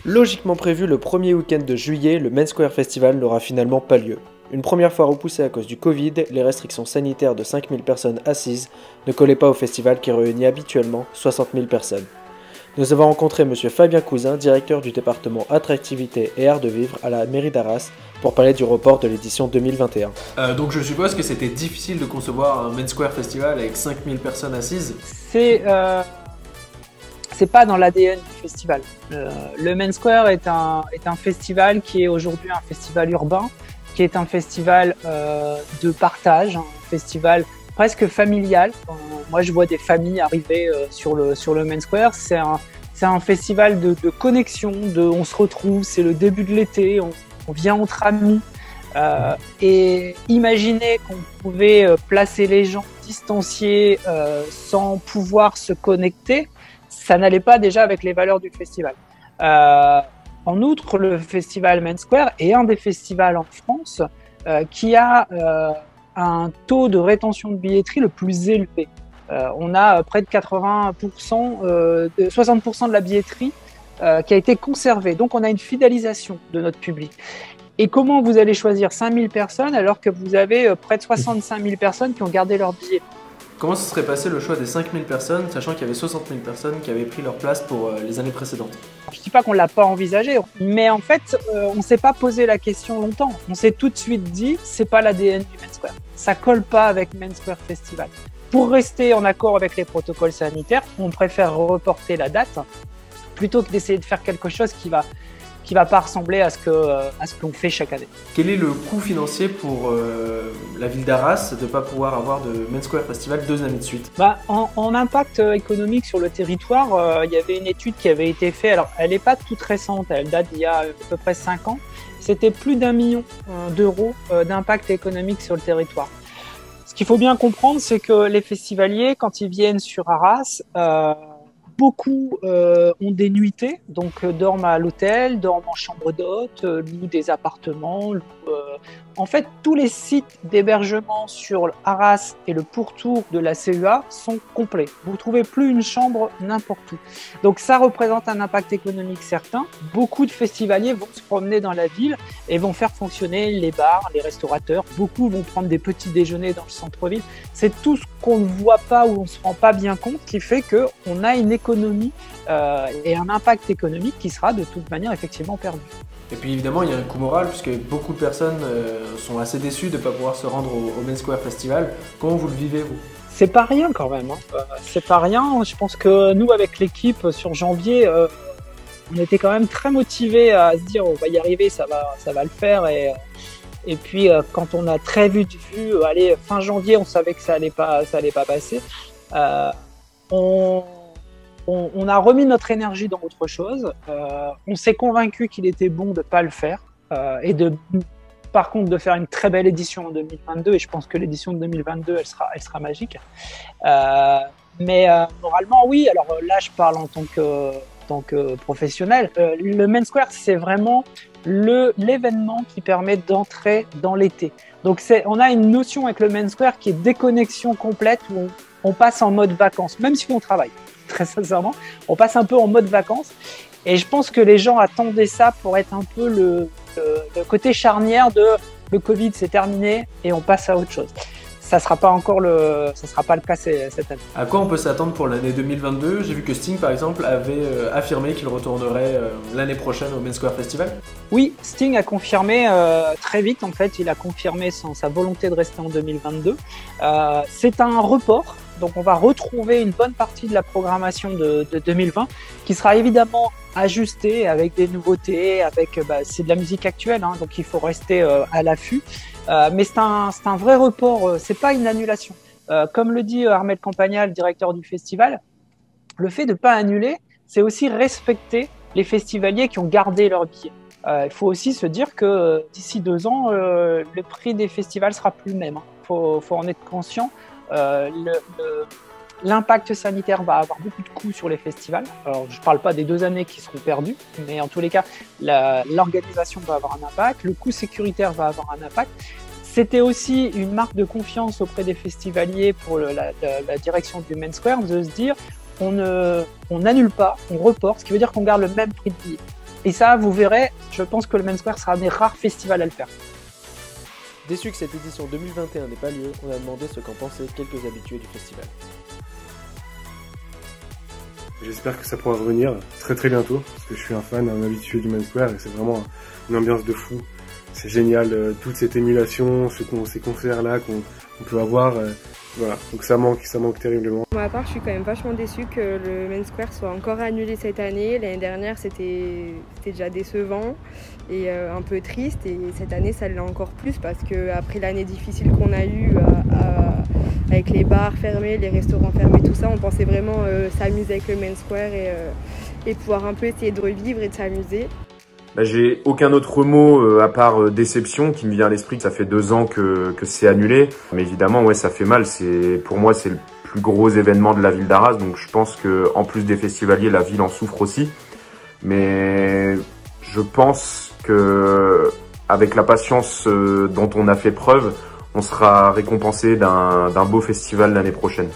Logiquement prévu le premier week-end de juillet, le Main Square Festival n'aura finalement pas lieu. Une première fois repoussé à cause du Covid, les restrictions sanitaires de 5000 personnes assises ne collaient pas au festival qui réunit habituellement 60 000 personnes. Nous avons rencontré M. Fabien Cousin, directeur du département Attractivité et Art de Vivre à la mairie d'Arras, pour parler du report de l'édition 2021. Donc je suppose que c'était difficile de concevoir un Main Square Festival avec 5000 personnes assises. C'est pas dans l'ADN du festival. Le Main Square est un festival qui est aujourd'hui un festival urbain, qui est un festival de partage, un festival presque familial. Moi, je vois des familles arriver sur le Main Square. C'est un festival de connexion, on se retrouve, c'est le début de l'été, on vient entre amis. Et imaginer qu'on pouvait placer les gens distanciés sans pouvoir se connecter, ça n'allait pas déjà avec les valeurs du festival. En outre, le festival Main Square est un des festivals en France qui a un taux de rétention de billetterie le plus élevé. On a près de 60% de la billetterie qui a été conservée. Donc on a une fidélisation de notre public. Et comment vous allez choisir 5000 personnes alors que vous avez près de 65 000 personnes qui ont gardé leur billet? Comment se serait passé le choix des 5000 personnes, sachant qu'il y avait 60 000 personnes qui avaient pris leur place pour les années précédentes? Je ne dis pas qu'on ne l'a pas envisagé, mais en fait, on ne s'est pas posé la question longtemps. On s'est tout de suite dit, c'est pas l'ADN du Main Square. Ça colle pas avec Main Square Festival. Pour rester en accord avec les protocoles sanitaires, on préfère reporter la date plutôt que d'essayer de faire quelque chose qui va pas ressembler à ce qu'on fait chaque année. Quel est le coût financier pour la ville d'Arras de ne pas pouvoir avoir de Main Square Festival 2 années de suite? En impact économique sur le territoire, il y avait une étude qui avait été faite. Alors, elle n'est pas toute récente, elle date d'il y a à peu près 5 ans. C'était plus d'1 million d'euros d'impact économique sur le territoire. Ce qu'il faut bien comprendre, c'est que les festivaliers, quand ils viennent sur Arras, beaucoup ont des nuitées, donc dorment à l'hôtel, dorment en chambre d'hôte, louent des appartements. En fait, tous les sites d'hébergement sur Arras et le pourtour de la CEA sont complets. Vous ne trouvez plus une chambre n'importe où. Donc ça représente un impact économique certain. Beaucoup de festivaliers vont se promener dans la ville et vont faire fonctionner les bars, les restaurateurs. Beaucoup vont prendre des petits déjeuners dans le centre-ville. C'est tout ce qu'on ne voit pas ou on ne se rend pas bien compte qui fait qu'on a une économie et un impact économique qui sera de toute manière effectivement perdu. Et puis évidemment, il y a un coût moral puisque beaucoup de personnes sont assez déçues de ne pas pouvoir se rendre au Main Square Festival. Comment vous le vivez, vous? C'est pas rien quand même. C'est pas rien. Je pense que nous, avec l'équipe sur janvier, on était quand même très motivés à se dire on va y arriver, ça va le faire. Et puis quand on a très vite vu, allez, fin janvier, on savait que ça allait pas passer. On a remis notre énergie dans autre chose. On s'est convaincu qu'il était bon de ne pas le faire et par contre de faire une très belle édition en 2022. Et je pense que l'édition de 2022, elle sera magique. Mais moralement, oui. Alors là, je parle en tant que professionnel. Le Main Square, c'est vraiment l'événement qui permet d'entrer dans l'été. Donc on a une notion avec le Main Square qui est déconnexion complète où on passe en mode vacances, même si on travaille. Très sincèrement, on passe un peu en mode vacances et je pense que les gens attendaient ça pour être un peu le côté charnière de le Covid c'est terminé et on passe à autre chose. Ça sera pas le cas cette année. À quoi on peut s'attendre pour l'année 2022? J'ai vu que Sting par exemple avait affirmé qu'il retournerait l'année prochaine au Main Square Festival. Oui, Sting a confirmé très vite en fait, il a confirmé sa volonté de rester en 2022. C'est un report. Donc on va retrouver une bonne partie de la programmation de 2020 qui sera évidemment ajustée avec des nouveautés, c'est de la musique actuelle, hein, donc il faut rester à l'affût. Mais c'est un vrai report, c'est pas une annulation. Comme le dit Armel Campagnal, directeur du festival, le fait de pas annuler, c'est aussi respecter les festivaliers qui ont gardé leur billet. Il faut aussi se dire que d'ici 2 ans, le prix des festivals sera plus le même. Faut en être conscient. L'impact sanitaire va avoir beaucoup de coûts sur les festivals. Alors, je ne parle pas des 2 années qui seront perdues, mais en tous les cas, l'organisation va avoir un impact, le coût sécuritaire va avoir un impact. C'était aussi une marque de confiance auprès des festivaliers pour la direction du Main Square de se dire on n'annule pas, on reporte, ce qui veut dire qu'on garde le même prix de billet. Et ça, vous verrez, je pense que le Main Square sera un des rares festivals à le faire. Déçu que cette édition 2021 n'ait pas lieu, on a demandé ce qu'en pensaient quelques habitués du festival. J'espère que ça pourra revenir très très bientôt, parce que je suis un fan, un habitué du Main Square, et c'est vraiment une ambiance de fou. C'est génial, toute cette émulation, ces concerts-là qu'on peut avoir, voilà, donc ça manque terriblement. Pour ma part, je suis quand même vachement déçue que le Main Square soit encore annulé cette année. L'année dernière, c'était déjà décevant et un peu triste, et cette année, ça l'est encore plus parce que après l'année difficile qu'on a eue avec les bars fermés, les restaurants fermés, tout ça, on pensait vraiment s'amuser avec le Main Square et pouvoir un peu essayer de revivre et de s'amuser. Bah, j'ai aucun autre mot à part déception qui me vient à l'esprit. Ça fait 2 ans que c'est annulé, mais évidemment ouais, ça fait mal. Pour moi c'est le plus gros événement de la ville d'Arras, donc je pense que en plus des festivaliers, la ville en souffre aussi. Mais je pense que avec la patience dont on a fait preuve, on sera récompensé d'un beau festival l'année prochaine.